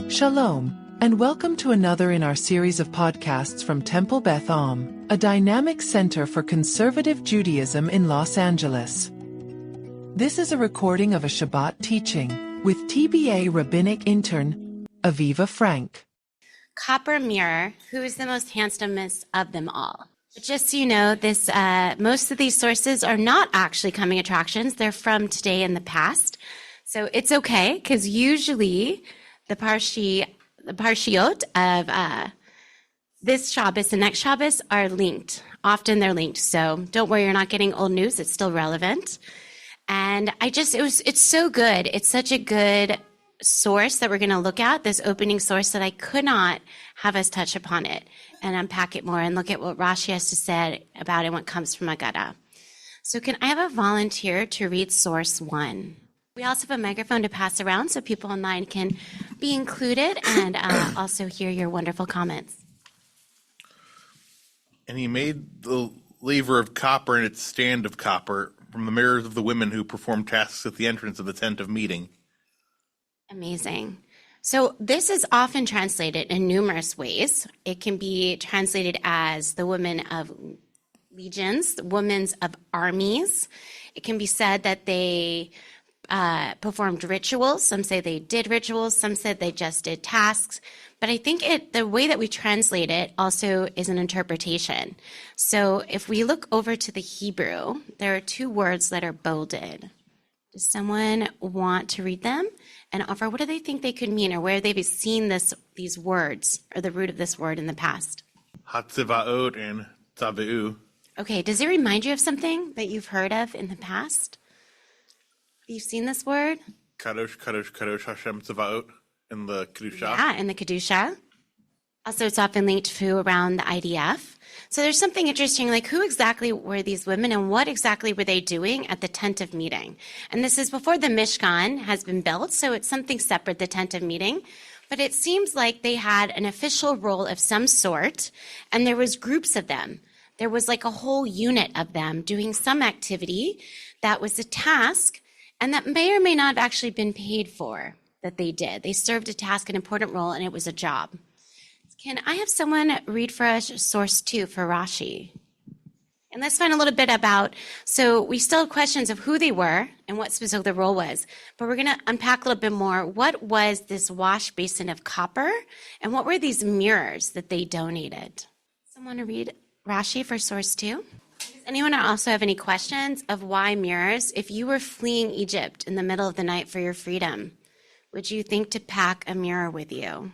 Shalom, and welcome to another in our series of podcasts from Temple Beth, a dynamic center for conservative Judaism in Los Angeles. This is a recording of a Shabbat teaching with TBA Rabbinic Intern, Aviva Frank. Copper mirror, who is the most handsomest of them all? But just so you know, most of these sources are not actually coming attractions. They're from today and the past. So it's okay, because usually the parshiot of this Shabbos and next Shabbos are linked. Often they're linked. So don't worry, you're not getting old news. It's still relevant. And it's so good. It's such a good source that we're going to look at, this opening source, that I could not have us touch upon it and unpack it more and look at what Rashi has to say about it when it comes from Agada. So can I have a volunteer to read source 1? We also have a microphone to pass around so people online can be included and also hear your wonderful comments. And he made the laver of copper and its stand of copper from the mirrors of the women who performed tasks at the entrance of the tent of meeting. Amazing. So this is often translated in numerous ways. It can be translated as the women of legions, the women of armies. It can be said that they performed rituals. Some say they did rituals. Some said they just did tasks. But I think the way that we translate it also is an interpretation. So if we look over to the Hebrew, there are 2 words that are bolded. Does someone want to read them and offer what do they think they could mean, or where they've seen these words or the root of this word in the past? Hatzivaot and Tzaveu. Okay, does it remind you of something that you've heard of in the past? You've seen this word? Kadosh, Kadosh, Kadosh, Hashem Tzavaot in the Kedusha. Yeah, in the Kedusha. Also, it's often linked to around the IDF. So there's something interesting, like who exactly were these women and what exactly were they doing at the tent of meeting? And this is before the Mishkan has been built, so it's something separate, the tent of meeting. But it seems like they had an official role of some sort, and there was groups of them. There was like a whole unit of them doing some activity that was a task, and that may or may not have actually been paid for that they did. They served a task, an important role, and it was a job. Can I have someone read for us source 2 for Rashi? And let's find a little bit about, so we still have questions of who they were and what specific their role was, but we're going to unpack a little bit more. What was this wash basin of copper, and what were these mirrors that they donated? Someone to read Rashi for source 2? Does anyone also have any questions of why mirrors? If you were fleeing Egypt in the middle of the night for your freedom, would you think to pack a mirror with you?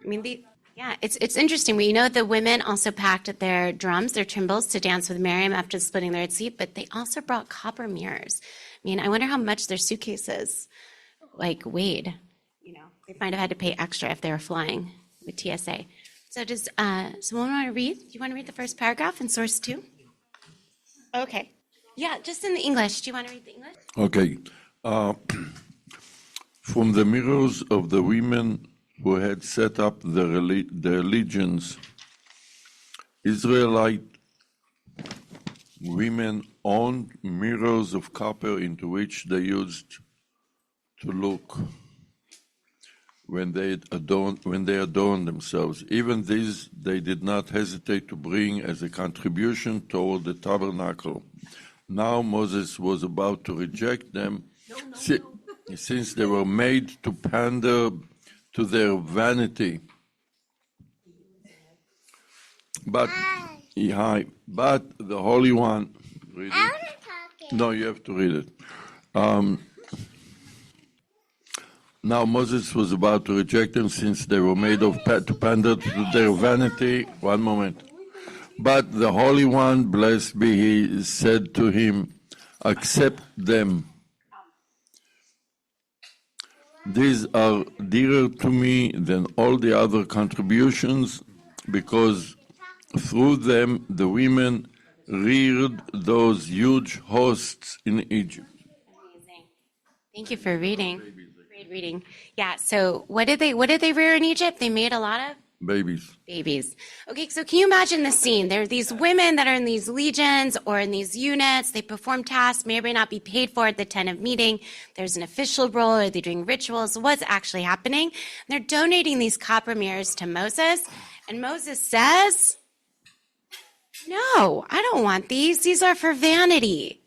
I mean, yeah, it's interesting. We know the women also packed their drums, their cymbals, to dance with Miriam after splitting their Red Sea, but they also brought copper mirrors. I mean, I wonder how much their suitcases weighed. They might have had to pay extra if they were flying with TSA. So does someone want to read? Do you want to read the first paragraph in source 2? Okay. Yeah, just in the English. Do you want to read the English? Okay. From the mirrors of the women who had set up their legions, Israelite women owned mirrors of copper into which they used to look when they adorned themselves. Even these they did not hesitate to bring as a contribution toward the tabernacle. Now Moses was about to reject them, since they were made to pander to their vanity. But the Holy One, read it. No, you have to read it. Now Moses was about to reject them, since they were made to pander to their vanity. One moment. But the Holy One, blessed be He, said to him, accept them. These are dearer to me than all the other contributions, because through them the women reared those huge hosts in Egypt. Amazing. Thank you for reading. Great reading. Yeah, so what did they rear in Egypt? They made a lot of Babies. Okay, so can you imagine the scene? There are these women that are in these legions or in these units. They perform tasks, may or may not be paid for at the tent of meeting. There's an official role. Are they doing rituals? What's actually happening? They're donating these copper mirrors to Moses. And Moses says, no, I don't want these. These are for vanity.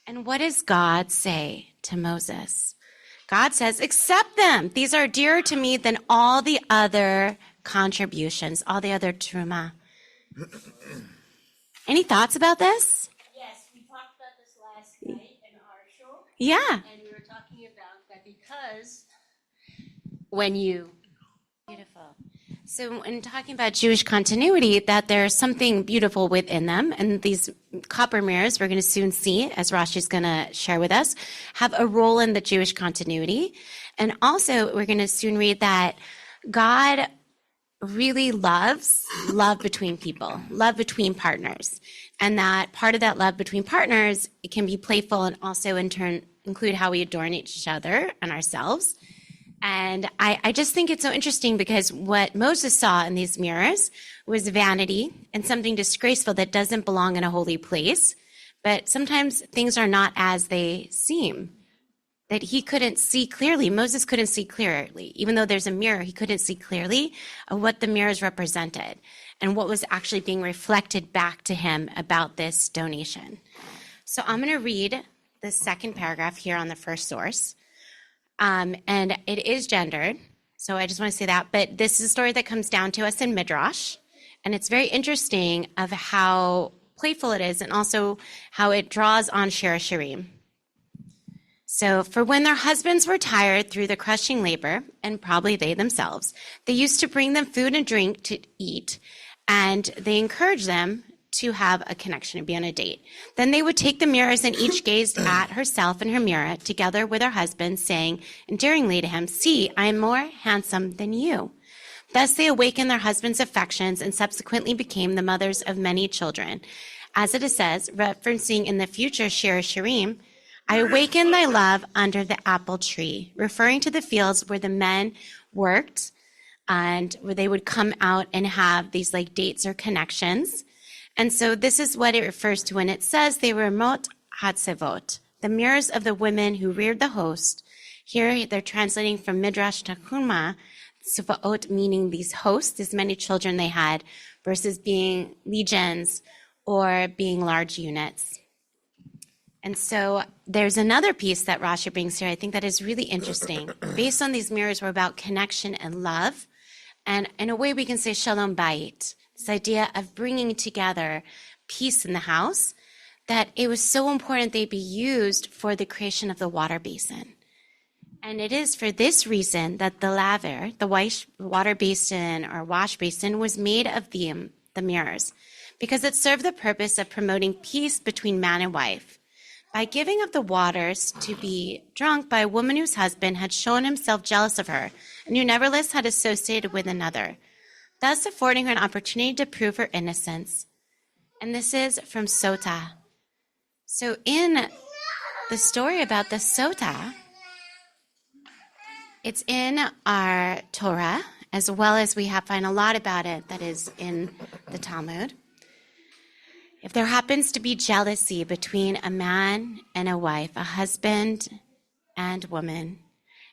And what does God say to Moses? God says, accept them. These are dearer to me than all the other contributions, all the other truma. Any thoughts about this? Yes, we talked about this last night in our show. Yeah. And we were talking about that because when you... Beautiful. So in talking about Jewish continuity, that there's something beautiful within them, and these copper mirrors, we're going to soon see, as Rashi's going to share with us, have a role in the Jewish continuity. And also, we're going to soon read that God really loves love between people, love between partners, and that part of that love between partners, it can be playful and also in turn include how we adorn each other and ourselves. And I just think it's so interesting because what Moses saw in these mirrors was vanity and something disgraceful that doesn't belong in a holy place. But sometimes things are not as they seem, that he couldn't see clearly. Moses couldn't see clearly. Even though there's a mirror, he couldn't see clearly what the mirrors represented and what was actually being reflected back to him about this donation. So I'm going to read the second paragraph here on the first source. And it is gendered, so I just want to say that. But this is a story that comes down to us in Midrash, and it's very interesting of how playful it is and also how it draws on Shir Shirim. So, for when their husbands were tired through the crushing labor, and probably they themselves, they used to bring them food and drink to eat, and they encouraged them to have a connection and be on a date. Then they would take the mirrors and each gazed at herself in her mirror together with her husband, saying endearingly to him, see, I am more handsome than you. Thus they awakened their husbands' affections and subsequently became the mothers of many children. As it says, referencing in the future Shir Shirim, I awakened thy love under the apple tree, referring to the fields where the men worked and where they would come out and have these like dates or connections. And so this is what it refers to when it says they were mot hatzevot, the mirrors of the women who reared the host. Here they're translating from Midrash Tanchuma, Sufaot meaning these hosts, as many children they had, versus being legions or being large units. And so there's another piece that Rashi brings here, I think that is really interesting. Based on these mirrors, we're about connection and love. And in a way we can say shalom bayit, this idea of bringing together peace in the house, that it was so important they be used for the creation of the water basin. And it is for this reason that the laver, the water basin or wash basin, was made of the mirrors, because it served the purpose of promoting peace between man and wife. By giving of the waters to be drunk by a woman whose husband had shown himself jealous of her, and who nevertheless had associated with another, thus affording her an opportunity to prove her innocence. And this is from Sota. So in the story about the Sota, it's in our Torah, as well as we find a lot about it that is in the Talmud. If there happens to be jealousy between a man and a wife, a husband and woman,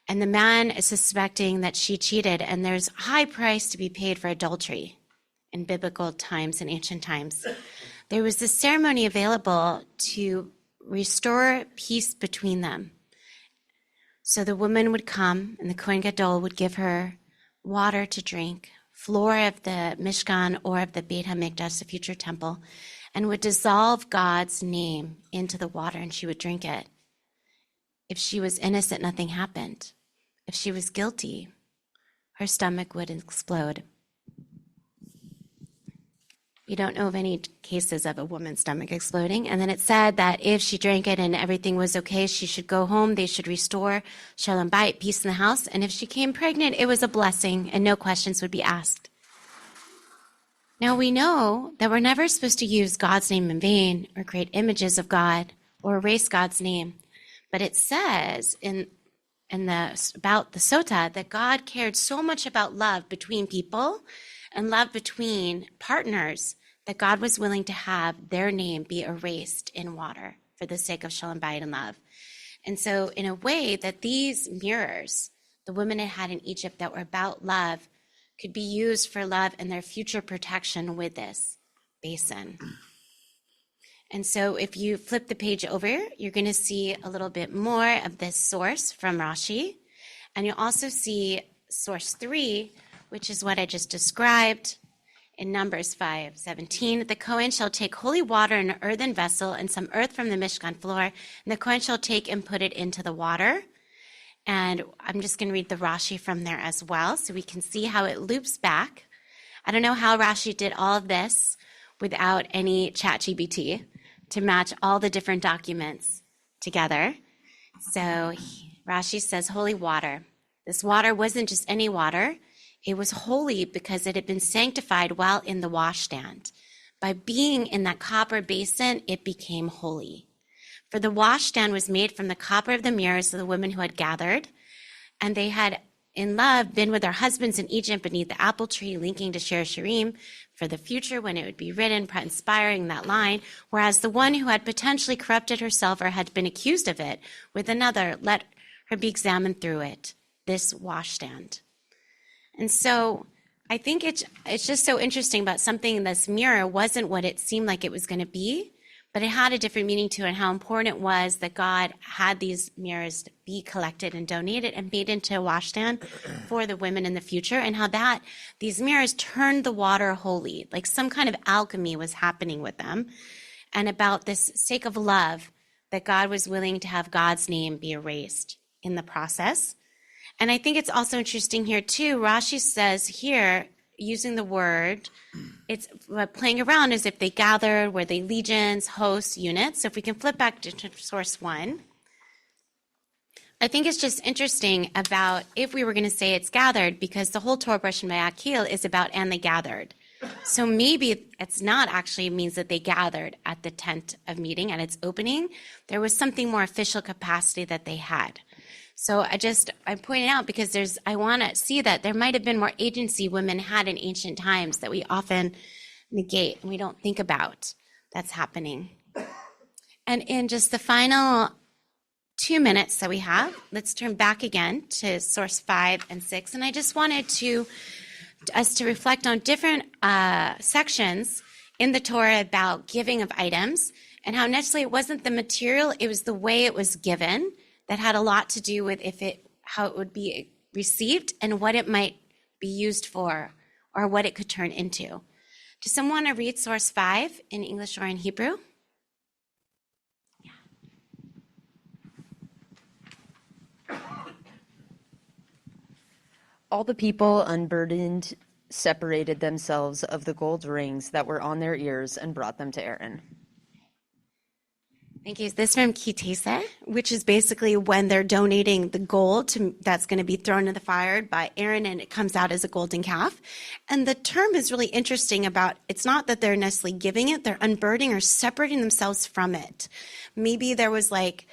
and the man is suspecting that she cheated, and there's a high price to be paid for adultery in biblical times, in ancient times, there was this ceremony available to restore peace between them. So the woman would come, and the Kohen Gadol would give her water to drink, floor of the Mishkan or of the Beit HaMikdash, the future temple, and would dissolve God's name into the water, and she would drink it. If she was innocent, nothing happened. If she was guilty, her stomach would explode. We don't know of any cases of a woman's stomach exploding. And then it said that if she drank it and everything was okay, she should go home. They should restore shalom bayit, peace in the house. And if she came pregnant, it was a blessing and no questions would be asked. Now we know that we're never supposed to use God's name in vain or create images of God or erase God's name. But it says about the Sota that God cared so much about love between people and love between partners, that God was willing to have their name be erased in water for the sake of shalom bayit and love. And so in a way that these mirrors, the women had in Egypt that were about love, could be used for love and their future protection with this basin. And so if you flip the page over, you're going to see a little bit more of this source from Rashi. And you'll also see source 3, which is what I just described in Numbers 5:17. The Kohen shall take holy water in an earthen vessel and some earth from the Mishkan floor, and the Kohen shall take and put it into the water. And I'm just going to read the Rashi from there as well, so we can see how it loops back. I don't know how Rashi did all of this without any ChatGPT to match all the different documents together. So Rashi says, holy water. This water wasn't just any water. It was holy because it had been sanctified while in the washstand. By being in that copper basin, it became holy. For the washstand was made from the copper of the mirrors of the women who had gathered, and they had in love been with their husbands in Egypt beneath the apple tree, linking to Shir Shirim for the future when it would be written, inspiring that line, whereas the one who had potentially corrupted herself or had been accused of it with another, let her be examined through it, this washstand. And so I think it's just so interesting about something in this mirror wasn't what it seemed like it was going to be, but it had a different meaning to it, and how important it was that God had these mirrors be collected and donated and made into a washstand for the women in the future, and how that these mirrors turned the water holy, like some kind of alchemy was happening with them, and about this sake of love that God was willing to have God's name be erased in the process. And I think it's also interesting here too, Rashi says here, using the word, it's playing around as if they gathered, were they legions, hosts, units. So if we can flip back to source 1, I think it's just interesting about if we were going to say it's gathered, because the whole Torah portion by Akil is about and they gathered. So maybe it's not actually means that they gathered at the tent of meeting at its opening. There was something more official capacity that they had. So I'm pointing out because I want to see that there might have been more agency women had in ancient times that we often negate and we don't think about that's happening. And in just the final 2 minutes that we have, let's turn back again to source 5 and 6. And I just wanted us to reflect on different sections in the Torah about giving of items and how necessarily it wasn't the material, it was the way it was given that had a lot to do with how it would be received and what it might be used for or what it could turn into. Does someone want to read source 5 in English or in Hebrew? Yeah. All the people unburdened separated themselves of the gold rings that were on their ears and brought them to Aaron. Thank you. This from Kitese, which is basically when they're donating the gold that's going to be thrown in the fire by Aaron, and it comes out as a golden calf. And the term is really interesting about, it's not that they're necessarily giving it, they're unburdening or separating themselves from it. Maybe there was like,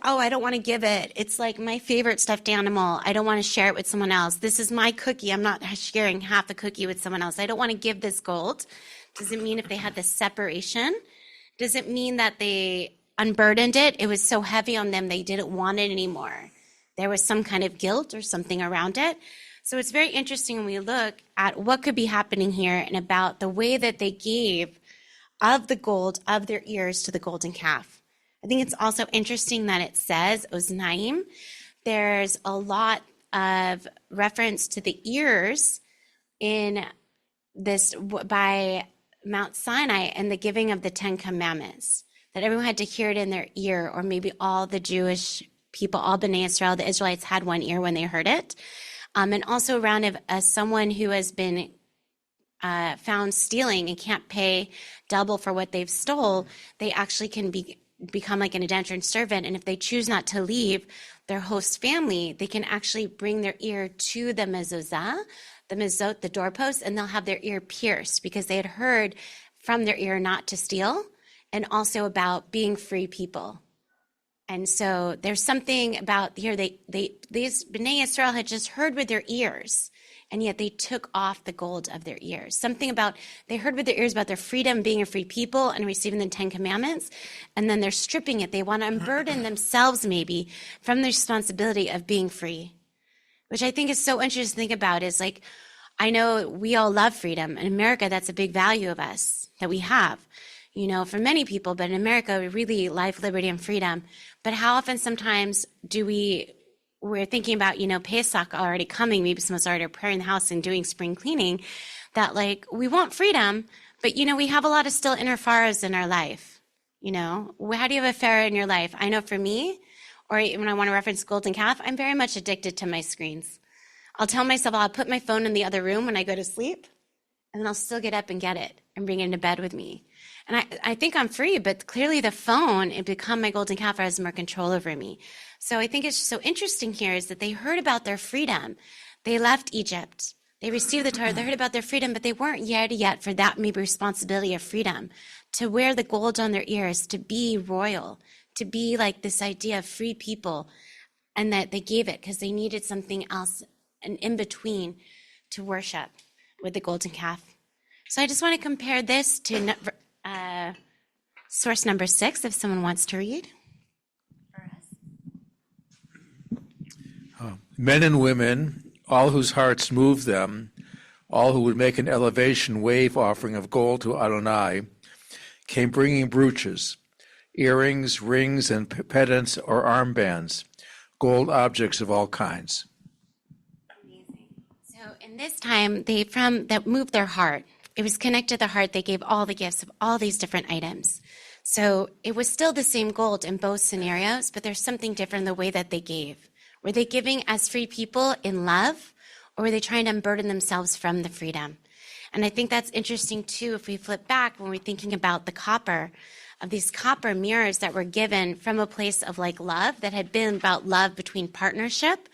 oh, I don't want to give it. It's like my favorite stuffed animal. I don't want to share it with someone else. This is my cookie. I'm not sharing half the cookie with someone else. I don't want to give this gold. Does it mean if they had this separation? Does it mean that they unburdened it? It was so heavy on them they didn't want it anymore. There was some kind of guilt or something around it. So it's very interesting when we look at what could be happening here and about the way that they gave of the gold of their ears to the golden calf. I think it's also interesting that it says Oznaim. There's a lot of reference to the ears in this by Mount Sinai and the giving of the 10 Commandments, that everyone had to hear it in their ear, or maybe all the Jewish people, all Bnei Israel, the Israelites had one ear when they heard it. And also around someone who has been found stealing and can't pay double for what they've stole, they actually can become like an indentured servant. And if they choose not to leave their host family, they can actually bring their ear to the mezuzah, the mezuzot, the doorpost, and they'll have their ear pierced because they had heard from their ear not to steal, and also about being free people. And so there's something about here, these B'nai Israel had just heard with their ears, and yet they took off the gold of their ears. Something about, they heard with their ears about their freedom, being a free people and receiving the 10 Commandments, and then they're stripping it. They want to unburden themselves maybe from the responsibility of being free, which I think is so interesting to think about. Is like, I know we all love freedom. In America, that's a big value of us that we have, you know, for many people, but in America, we really life, liberty, and freedom. But how often sometimes we're thinking about, you know, Pesach already coming, maybe some of us already are praying in the house and doing spring cleaning, that like, we want freedom, but, you know, we have a lot of still inner pharaohs in our life. You know, how do you have a pharaoh in your life? I know for me, or when I want to reference golden calf, I'm very much addicted to my screens. I'll tell myself I'll put my phone in the other room when I go to sleep, and then I'll still get up and get it and bring it into bed with me. And I think I'm free, but clearly the phone, it become my golden calf, has more control over me. So I think it's so interesting here is that they heard about their freedom. They left Egypt. They received the Torah. They heard about their freedom, but they weren't ready yet for that maybe responsibility of freedom, to wear the gold on their ears, to be royal, to be like this idea of free people, and that they gave it because they needed something else, an in-between to worship with the golden calf. So I just want to compare this to source number 6, if someone wants to read. Men and women, all whose hearts moved them, all who would make an elevation wave offering of gold to Adonai, came bringing brooches, earrings, rings, and pendants or armbands, gold objects of all kinds. Amazing. So in this time, that moved their heart. It was connected to the heart. They gave all the gifts of all these different items. So it was still the same gold in both scenarios, but there's something different in the way that they gave. Were they giving as free people in love, or were they trying to unburden themselves from the freedom? And I think that's interesting too, if we flip back when we're thinking about the copper, of these copper mirrors that were given from a place of like love, that had been about love between partnership.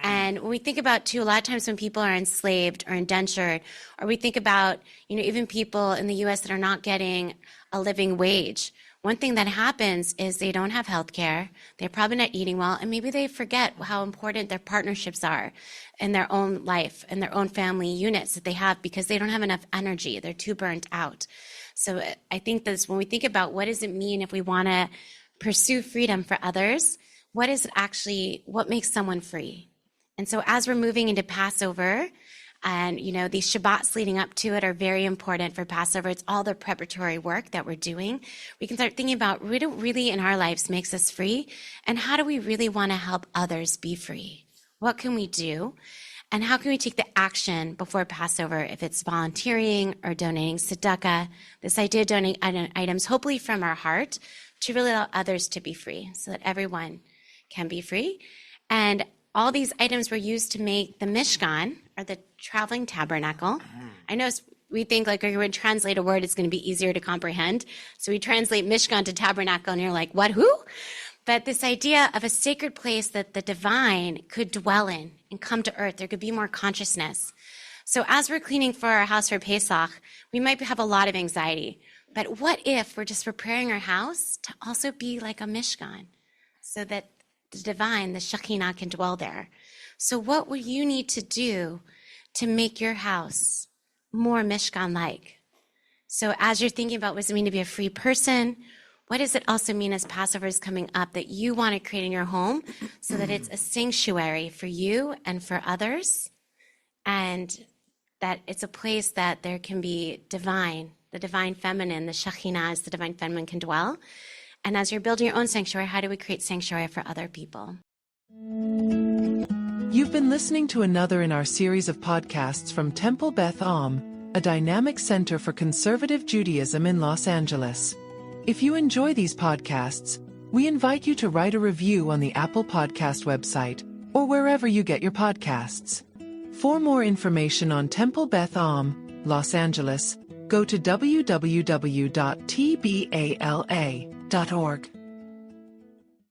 And when we think about too, a lot of times when people are enslaved or indentured, or we think about, you know, even people in the US that are not getting a living wage, one thing that happens is they don't have health care, they're probably not eating well, and maybe they forget how important their partnerships are in their own life and their own family units that they have because they don't have enough energy. They're too burnt out. So I think that when we think about what does it mean if we want to pursue freedom for others, what is it actually, what makes someone free? And so as we're moving into Passover, and, you know, these Shabbats leading up to it are very important for Passover. It's all the preparatory work that we're doing. We can start thinking about what really in our lives makes us free, and how do we really want to help others be free? What can we do? And how can we take the action before Passover, if it's volunteering or donating tzedakah, this idea of donating items, hopefully from our heart, to really allow others to be free so that everyone can be free. And all these items were used to make the Mishkan, or the traveling tabernacle. I know we think like when we translate a word, it's going to be easier to comprehend. So we translate Mishkan to tabernacle, and you're like, what, who? But this idea of a sacred place that the divine could dwell in and come to earth, there could be more consciousness. So as we're cleaning for our house for Pesach, we might have a lot of anxiety. But what if we're just preparing our house to also be like a Mishkan, so that the divine, the Shekinah, can dwell there? So what will you need to do to make your house more Mishkan-like? So as you're thinking about what does it mean to be a free person, what does it also mean as Passover is coming up that you want to create in your home so that it's a sanctuary for you and for others, and that it's a place that there can be divine, the divine feminine, the Shekinah as the divine feminine can dwell. And as you're building your own sanctuary, how do we create sanctuary for other people? You've been listening to another in our series of podcasts from Temple Beth Am, a dynamic center for conservative Judaism in Los Angeles. If you enjoy these podcasts, we invite you to write a review on the Apple Podcast website or wherever you get your podcasts. For more information on Temple Beth Am, Los Angeles, go to www.tbala.org.